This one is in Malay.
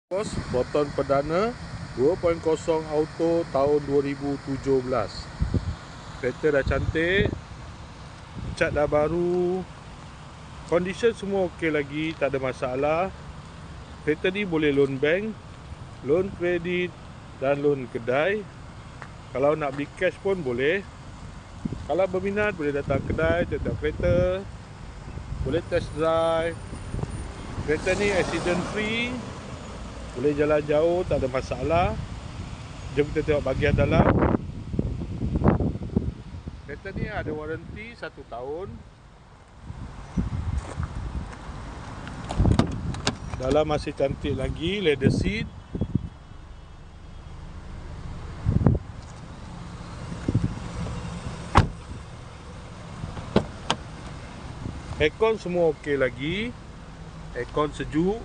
Bos, Proton perdana 2.0 auto tahun 2017. Kereta dah cantik, cat dah baru, condition semua okey lagi, tak ada masalah. Kereta ni boleh loan bank, loan kredit dan loan kedai. Kalau nak beli cash pun boleh. Kalau berminat boleh datang kedai, tengok kereta, boleh test drive. Kereta ni accident free, boleh jalan jauh, tak ada masalah. Jom kita tengok bahagian dalam. Kereta ni ada waranti 1 tahun. Dalam masih cantik lagi, leather seat. Aircon semua okey lagi. Aircon sejuk.